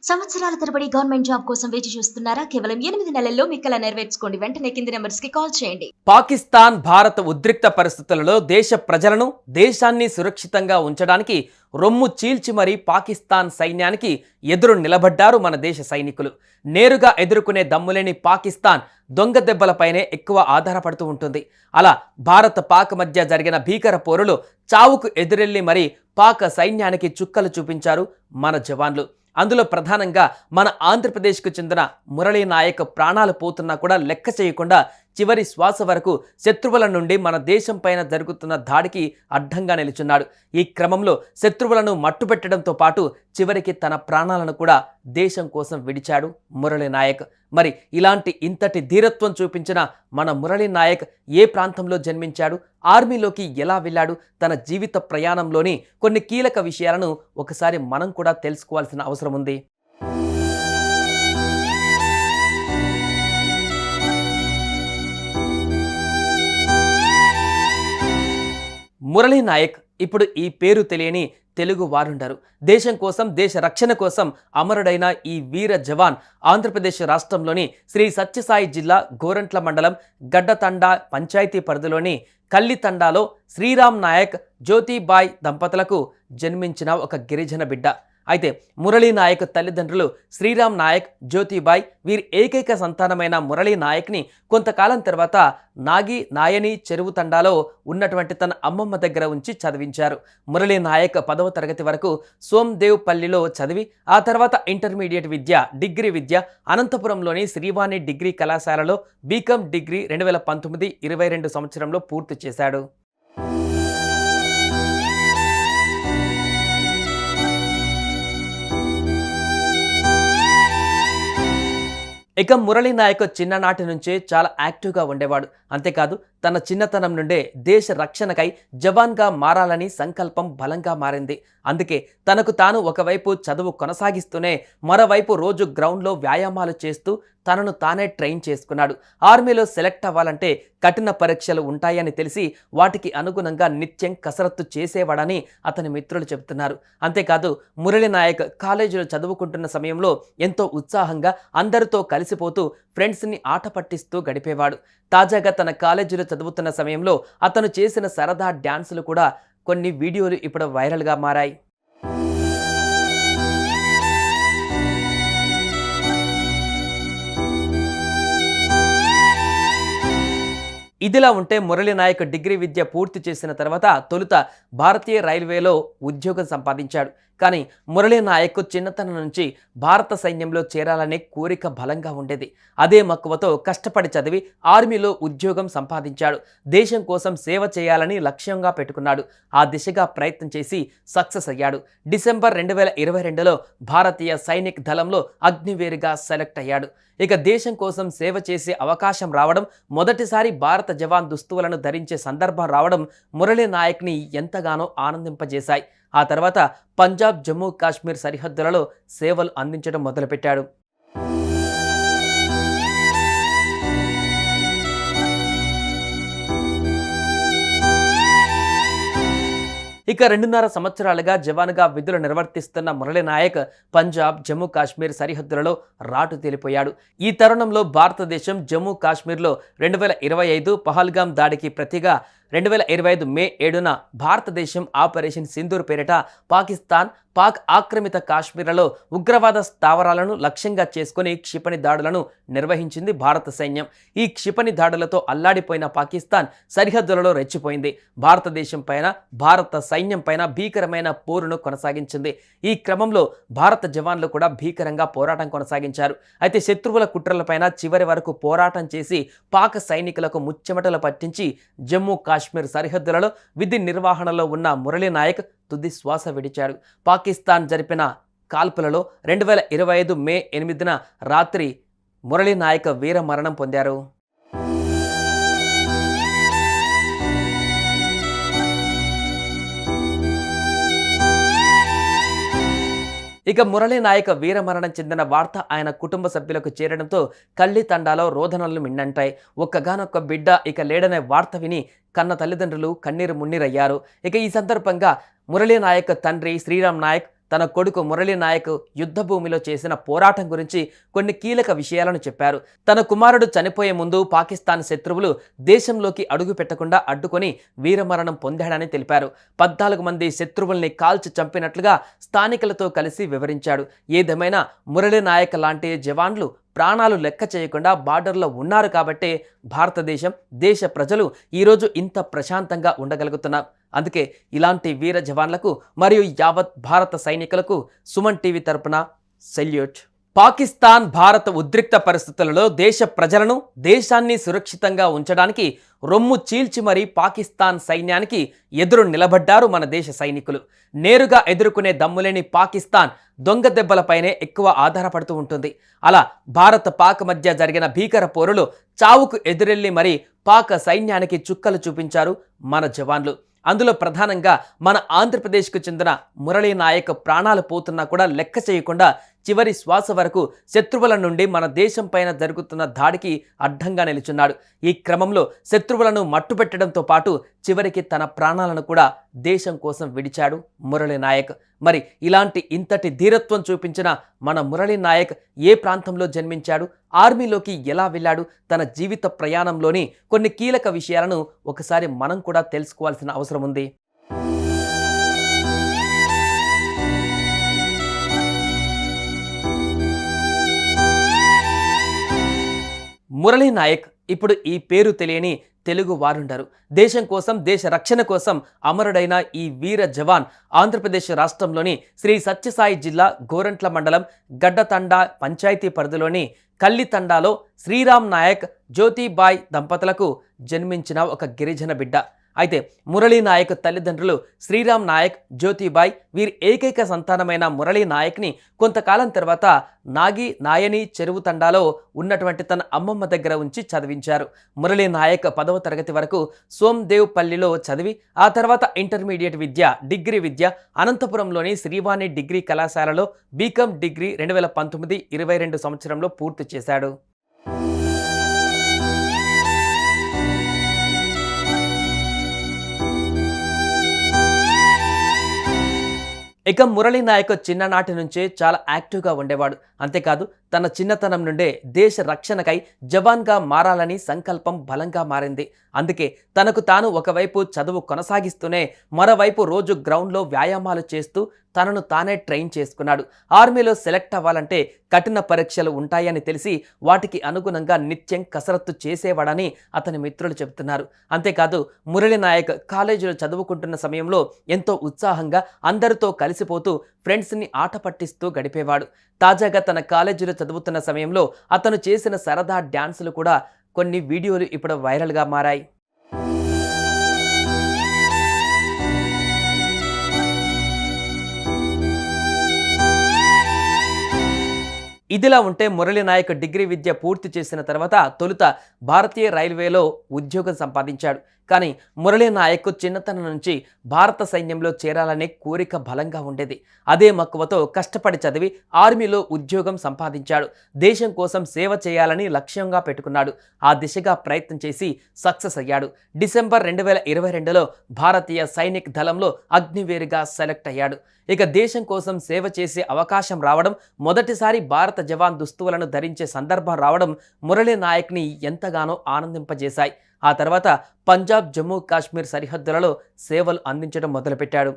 సంవత్సరాల తరబడి government job కోసం వేచి చూస్తున్నారా? కేవలం 8 నెలల్లో మీ కల నెరవేర్చుకోండి. వెంటనే కింది నంబర్స్ కి కాల్ చేయండి. పాకిస్తాన్ భారత ఉద్రిక్త పరిస్థితులలో దేశ ప్రజలను దేశాన్ని సురక్షితంగా ఉంచడానికి రొమ్ము చీల్చి మరీ పాకిస్తాన్ సైన్యానికి ఎదురు నిలబడ్డారు మన దేశ సైనికులు. నేరుగా ఎదుర్కొనే దమ్ములేని పాకిస్తాన్ దొంగ దెబ్బలపైనే ఎక్కువ ఆధారపడుతూ ఉంటుంది. అలా భారత పాక్ మధ్య జరిగిన భీకర పోరులో చావుకు ఎదురెళ్లి మరీ పాక్ సైన్యానికి చుక్కలు చూపించారు మన జవాన్లు. అందులో ప్రధానంగా మన ఆంధ్రప్రదేశ్కు చెందిన మురళీ నాయక్ ప్రాణాలు పోతున్నా కూడా లెక్క చేయకుండా చివరి శ్వాస వరకు శత్రువుల నుండి మన దేశం పైన జరుగుతున్న దాడికి అడ్డంగా నిలుచున్నాడు. ఈ క్రమంలో శత్రువులను మట్టుపెట్టడంతో పాటు చివరికి తన ప్రాణాలను కూడా దేశం కోసం విడిచాడు మురళీ నాయక్. మరి ఇలాంటి ఇంతటి ధీరత్వం చూపించిన మన మురళీ నాయక్ ఏ ప్రాంతంలో జన్మించాడు, ఆర్మీలోకి ఎలా వెళ్ళాడు, తన జీవిత ప్రయాణంలోని కొన్ని కీలక విషయాలను ఒకసారి మనం కూడా తెలుసుకోవాల్సిన అవసరం ఉంది. మురళీ నాయక్ ఇప్పుడు ఈ పేరు తెలియని తెలుగు వారుండరు. దేశం కోసం, దేశ రక్షణ కోసం అమరుడైన ఈ వీర జవాన్ ఆంధ్రప్రదేశ్ రాష్ట్రంలోని శ్రీ సత్యసాయి జిల్లా గోరంట్ల మండలం గడ్డతండా పంచాయతీ పరిధిలోని కల్లితండాలో శ్రీరామ్ నాయక్ జ్యోతిబాయ్ దంపతులకు జన్మించిన ఒక గిరిజన బిడ్డ. అయితే మురళీ నాయక్ తల్లిదండ్రులు శ్రీరామ్ నాయక్, జ్యోతిబాయ్. వీరి ఏకైక సంతానమైన మురళీ నాయక్ని కొంతకాలం తర్వాత నాయని చెరువు తండాలో ఉన్నటువంటి తన అమ్మమ్మ దగ్గర ఉంచి చదివించారు. మురళీ నాయక్ 10వ తరగతి వరకు సోమ్దేవ్ పల్లిలో చదివి ఆ తర్వాత ఇంటర్మీడియట్ విద్య, డిగ్రీ విద్య అనంతపురంలోని శ్రీవాణి డిగ్రీ కళాశాలలో బీకామ్ డిగ్రీ 2019-22 సంవత్సరంలో పూర్తి చేశాడు. ఇక మురళీ నాయక్ చిన్ననాటి నుంచే చాలా యాక్టివ్గా ఉండేవాడు. అంతేకాదు తన చిన్నతనం నుండే దేశ రక్షణకై జవాన్గా మారాలని సంకల్పం బలంగా మారింది. అందుకే తనకు తాను ఒకవైపు చదువు కొనసాగిస్తూనే మరోవైపు రోజు గ్రౌండ్లో వ్యాయామాలు చేస్తూ తనను తానే ట్రైన్ చేసుకున్నాడు. ఆర్మీలో సెలెక్ట్ అవ్వాలంటే కఠిన పరీక్షలు ఉంటాయని తెలిసి వాటికి అనుగుణంగా నిత్యం కసరత్తు చేసేవాడని అతని మిత్రులు చెబుతున్నారు. అంతేకాదు మురళీ నాయక్ కాలేజీలో చదువుకుంటున్న సమయంలో ఎంతో ఉత్సాహంగా అందరితో కలిసిపోతూ ఫ్రెండ్స్ని ఆట పట్టిస్తూ గడిపేవాడు. తాజాగా తన కాలేజీలో చదువుతున్న సమయంలో అతను చేసిన సరదా డ్యాన్సులు కూడా కొన్ని వీడియోలు ఇప్పుడు వైరల్గా మారాయి. ఇదిలా ఉంటే మురళీ నాయక్ డిగ్రీ విద్య పూర్తి చేసిన తర్వాత తొలుత భారతీయ రైల్వేలో ఉద్యోగం సంపాదించాడు. కానీ మురళీ నాయక్ చిన్నతనం నుంచి భారత సైన్యంలో చేరాలనే కోరిక బలంగా ఉండేది. అదే మక్కువతో కష్టపడి చదివి ఆర్మీలో ఉద్యోగం సంపాదించాడు. దేశం కోసం సేవ చేయాలని లక్ష్యంగా పెట్టుకున్నాడు. ఆ దిశగా ప్రయత్నం చేసి సక్సెస్ అయ్యాడు. డిసెంబర్ 2022లో భారతీయ సైనిక్ దళంలో అగ్నివీరుగా సెలెక్ట్ అయ్యాడు. ఇక దేశం కోసం సేవ చేసే అవకాశం రావడం, మొదటిసారి భారత జవాన్ దుస్తువులను ధరించే సందర్భం రావడం మురళీ నాయక్ని ఎంతగానో ఆనందింపజేశాయి. ఆ తర్వాత పంజాబ్, జమ్మూ కాశ్మీర్ సరిహద్దులలో సేవలు అందించడం మొదలుపెట్టాడు. ఇక 2.5 సంవత్సరాలుగా జవాన్గా విధులు నిర్వర్తిస్తున్న మురళీ నాయక్ పంజాబ్, జమ్మూ కాశ్మీర్ సరిహద్దులలో రాటు తేలిపోయాడు. ఈ తరుణంలో భారతదేశం జమ్మూ కాశ్మీర్లో 2025 పహల్గామ్ దాడికి ప్రతిగా 2025 మే 7న భారతదేశం ఆపరేషన్ సింధూర్ పేరిట పాక్ ఆక్రమిత కాశ్మీర్లలో ఉగ్రవాద స్థావరాలను లక్ష్యంగా చేసుకుని క్షిపణి దాడులను నిర్వహించింది భారత సైన్యం. ఈ క్షిపణి దాడులతో అల్లాడిపోయిన పాకిస్తాన్ సరిహద్దులలో రెచ్చిపోయింది. భారతదేశం పైన, భారత సైన్యం పైన భీకరమైన పోరును కొనసాగించింది. ఈ క్రమంలో భారత జవాన్లు కూడా భీకరంగా పోరాటం కొనసాగించారు. అయితే శత్రువుల కుట్రలపైన చివరి వరకు పోరాటం చేసి పాక్ సైనికులకు ముచ్చెమటలు పట్టించి జమ్మూ కాశ్మీర్ సరిహద్దులలో విధి నిర్వహణలో ఉన్న మురళీ నాయక్ తుది శ్వాస విడిచాడు. పాకిస్తాన్ జరిపిన కాల్పులలో 2025 మే 8న రాత్రి మురళీ నాయక్ వీర మరణం పొందారు. ఇక మురళీ నాయక్ వీరమరణం చెందిన వార్త ఆయన కుటుంబ సభ్యులకు చేరడంతో కల్లితండాలో రోదనలు మిన్నంటాయి. ఒక్కగానొక్క బిడ్డ ఇక లేడనే వార్త విని కన్న తల్లిదండ్రులు కన్నీరు మున్నీరయ్యారు. ఇక ఈ సందర్భంగా మురళీ నాయక్ తండ్రి శ్రీరామ్ నాయక్ తన కొడుకు మురళీ నాయక్ యుద్ధ భూమిలో చేసిన పోరాటం గురించి కొన్ని కీలక విషయాలను చెప్పారు. తన కుమారుడు చనిపోయే ముందు పాకిస్తాన్ శత్రువులు దేశంలోకి అడుగు పెట్టకుండా అడ్డుకొని వీరమరణం పొందాడని తెలిపారు. 14 మంది శత్రువుల్ని కాల్చి చంపినట్లుగా స్థానికులతో కలిసి వివరించాడు. ఏదేమైనా మురళీ నాయక్ లాంటి జవాన్లు ప్రాణాలు లెక్క చేయకుండా బార్డర్లో ఉన్నారు కాబట్టే భారతదేశం, దేశ ప్రజలు ఈరోజు ఇంత ప్రశాంతంగా ఉండగలుగుతున్నారు. అందుకే ఇలాంటి వీర జవాన్లకు మరియు యావత్ భారత సైనికులకు సుమన్ టీవీ తరపున సెల్యూట్. పాకిస్తాన్ భారత ఉద్రిక్త పరిస్థితులలో దేశ ప్రజలను, దేశాన్ని సురక్షితంగా ఉంచడానికి రొమ్ము చీల్చి మరీ పాకిస్తాన్ సైన్యానికి ఎదురు నిలబడ్డారు మన దేశ సైనికులు. నేరుగా ఎదుర్కొనే దమ్ములేని పాకిస్తాన్ దొంగ దెబ్బలపైనే ఎక్కువ ఆధారపడుతూ ఉంటుంది. అలా భారత పాక్ మధ్య జరిగిన భీకర పోరులో చావుకు ఎదురెళ్లి మరీ పాక్ సైన్యానికి చుక్కలు చూపించారు మన జవాన్లు. అందులో ప్రధానంగా మన ఆంధ్రప్రదేశ్కు చెందిన మురళీ నాయక్ ప్రాణాలు పోతున్నా కూడా లెక్క చేయకుండా చివరి శ్వాస వరకు శత్రువుల నుండి మన దేశం పైన జరుగుతున్న దాడికి అడ్డంగా నిలుచున్నాడు. ఈ క్రమంలో శత్రువులను మట్టుపెట్టడంతో పాటు చివరికి తన ప్రాణాలను కూడా దేశం కోసం విడిచాడు మురళీ నాయక్. మరి ఇలాంటి ఇంతటి ధీరత్వం చూపించిన మన మురళీ నాయక్ ఏ ప్రాంతంలో జన్మించాడు, ఆర్మీలోకి ఎలా వెళ్ళాడు, తన జీవిత ప్రయాణంలోని కొన్ని కీలక విషయాలను ఒకసారి మనం కూడా తెలుసుకోవాల్సిన అవసరం ఉంది. మురళీ నాయక్ ఇప్పుడు ఈ పేరు తెలియని తెలుగు వారుండరు. దేశం కోసం, దేశ రక్షణ కోసం అమరుడైన ఈ వీర జవాన్ ఆంధ్రప్రదేశ్ రాష్ట్రంలోని శ్రీ సత్యసాయి జిల్లా గోరంట్ల మండలం గడ్డతండా పంచాయతీ పరిధిలోని కల్లితండాలో శ్రీరామ్ నాయక్, జ్యోతిబాయ్ దంపతులకు జన్మించిన ఒక గిరిజన బిడ్డ. అయితే మురళీ నాయక్ తల్లిదండ్రులు శ్రీరామ్ నాయక్, జ్యోతిబాయ్. వీరి ఏకైక సంతానమైన మురళీ నాయక్ని కొంతకాలం తర్వాత నాయని చెరువు తండాలో ఉన్నటువంటి తన అమ్మమ్మ దగ్గర ఉంచి చదివించారు. మురళీ నాయక్ 10వ తరగతి వరకు సోమ్దేవ్ పల్లిలో చదివి ఆ తర్వాత ఇంటర్మీడియట్ విద్య, డిగ్రీ విద్య అనంతపురంలోని శ్రీవాణి డిగ్రీ కళాశాలలో బీకామ్ డిగ్రీ 2019-22 సంవత్సరంలో పూర్తి చేశాడు. ఇక మురళీ నాయక్ చిన్ననాటి నుంచే చాలా యాక్టివ్గా ఉండేవాడు. అంతేకాదు తన చిన్నతనం నుండే దేశ రక్షణకై జవాన్గా మారాలని సంకల్పం బలంగా మారింది. అందుకే తనకు తాను ఒకవైపు చదువు కొనసాగిస్తూనే మరోవైపు రోజు గ్రౌండ్లో వ్యాయామాలు చేస్తూ తనను తానే ట్రైన్ చేసుకున్నాడు. ఆర్మీలో సెలెక్ట్ అవ్వాలంటే కఠిన పరీక్షలు ఉంటాయని తెలిసి వాటికి అనుగుణంగా నిత్యం కసరత్తు చేసేవాడని అతని మిత్రులు చెబుతున్నారు. అంతేకాదు మురళీ నాయక్ కాలేజీలో చదువుకుంటున్న సమయంలో ఎంతో ఉత్సాహంగా అందరితో కలిసిపోతూ ఫ్రెండ్స్ని ఆట పట్టిస్తూ గడిపేవాడు. తాజాగా తన కాలేజీలో చదువుతున్న సమయంలో అతను చేసిన సరదా డ్యాన్సులు కూడా కొన్ని వీడియోలు ఇప్పుడు వైరల్గా మారాయి. ఇదిలా ఉంటే మురళీ నాయక్ డిగ్రీ విద్య పూర్తి చేసిన తర్వాత తొలుత భారతీయ రైల్వేలో ఉద్యోగం సంపాదించాడు. కానీ మురళీ నాయక్ చిన్నతనం నుంచి భారత సైన్యంలో చేరాలనే కోరిక బలంగా ఉండేది. అదే మక్కువతో కష్టపడి చదివి ఆర్మీలో ఉద్యోగం సంపాదించాడు. దేశం కోసం సేవ చేయాలని లక్ష్యంగా పెట్టుకున్నాడు. ఆ దిశగా ప్రయత్నం చేసి సక్సెస్ అయ్యాడు. డిసెంబర్ 2022లో భారతీయ సైనిక్ దళంలో అగ్నివీరుగా సెలెక్ట్ అయ్యాడు. ఇక దేశం కోసం సేవ చేసే అవకాశం రావడం, మొదటిసారి భారత జవాన్ దుస్తువులను ధరించే సందర్భం రావడం మురళీ నాయక్ని ఎంతగానో ఆనందింపజేశాయి. ఆ తర్వాత పంజాబ్, జమ్మూ కాశ్మీర్ సరిహద్దులలో సేవలు అందించడం మొదలుపెట్టాడు.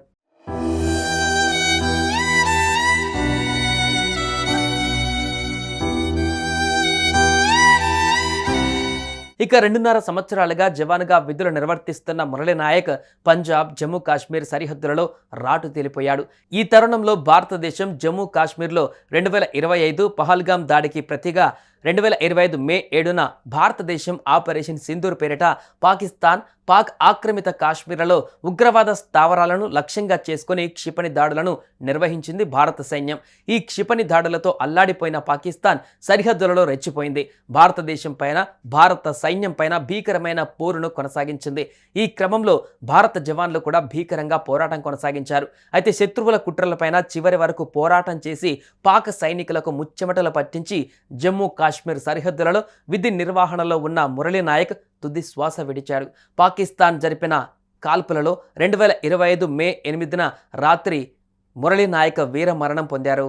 ఇక 2.5 సంవత్సరాలుగా జవాన్గా విధులు నిర్వర్తిస్తున్న మురళీ నాయక్ పంజాబ్, జమ్మూ కాశ్మీర్ సరిహద్దులలో రాటు తేలిపోయాడు. ఈ తరుణంలో భారతదేశం జమ్మూ కాశ్మీర్లో 2025 పహల్గామ్ దాడికి ప్రతిగా 2025 మే 7న భారతదేశం ఆపరేషన్ సింధూర్ పేరిట పాక్ ఆక్రమిత కాశ్మీర్లలో ఉగ్రవాద స్థావరాలను లక్ష్యంగా చేసుకుని క్షిపణి దాడులను నిర్వహించింది భారత సైన్యం. ఈ క్షిపణి దాడులతో అల్లాడిపోయిన పాకిస్తాన్ సరిహద్దులలో రెచ్చిపోయింది. భారతదేశం పైన, భారత సైన్యం పైన భీకరమైన పోరును కొనసాగించింది. ఈ క్రమంలో భారత జవాన్లు కూడా భీకరంగా పోరాటం కొనసాగించారు. అయితే శత్రువుల కుట్రలపైన చివరి వరకు పోరాటం చేసి పాక్ సైనికులకు ముచ్చెమటలు పట్టించి జమ్మూ కాశ్మీర్ సరిహద్దులలో విధి నిర్వహణలో ఉన్న మురళీ నాయక్ తుది శ్వాస విడిచాడు. పాకిస్తాన్ జరిపిన కాల్పులలో 2025 మే 8న రాత్రి మురళీ నాయక్ వీర మరణం పొందారు.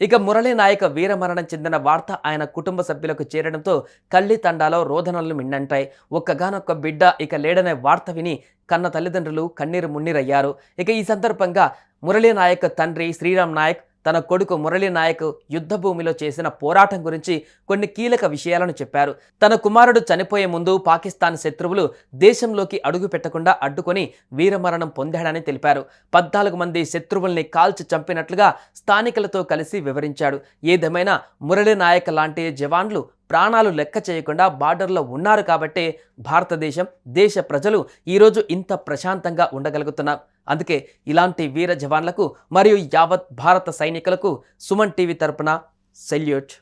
ఇక మురళీ నాయక్ వీరమరణం చెందిన వార్త ఆయన కుటుంబ సభ్యులకు చేరడంతో కల్లి తండాలో రోదనలు మిన్నంటాయి. ఒక్కగానొక్క బిడ్డ ఇక లేడనే వార్త విని కన్న తల్లిదండ్రులు కన్నీరు మున్నీరయ్యారు. ఇక ఈ సందర్భంగా మురళీ నాయక్ తండ్రి శ్రీరామ్ నాయక్ తన కొడుకు మురళీ నాయక్ యుద్ధ భూమిలో చేసిన పోరాటం గురించి కొన్ని కీలక విషయాలను చెప్పారు. తన కుమారుడు చనిపోయే ముందు పాకిస్తాన్ శత్రువులు దేశంలోకి అడుగు పెట్టకుండా అడ్డుకొని వీరమరణం పొందాడని తెలిపారు. 14 మంది శత్రువుల్ని కాల్చి చంపినట్లుగా స్థానికులతో కలిసి వివరించాడు. ఏదేమైనా మురళీ నాయక్ లాంటి జవాన్లు ప్రాణాలు లెక్క చేయకుండా బార్డర్లో ఉన్నారు కాబట్టే భారతదేశం, దేశ ప్రజలు ఈరోజు ఇంత ప్రశాంతంగా ఉండగలుగుతున్నాం. అందుకే ఇలాంటి వీర జవాన్లకు మరియు యావత్ భారత సైనికులకు సుమన్ టీవీ తరపున సెల్యూట్.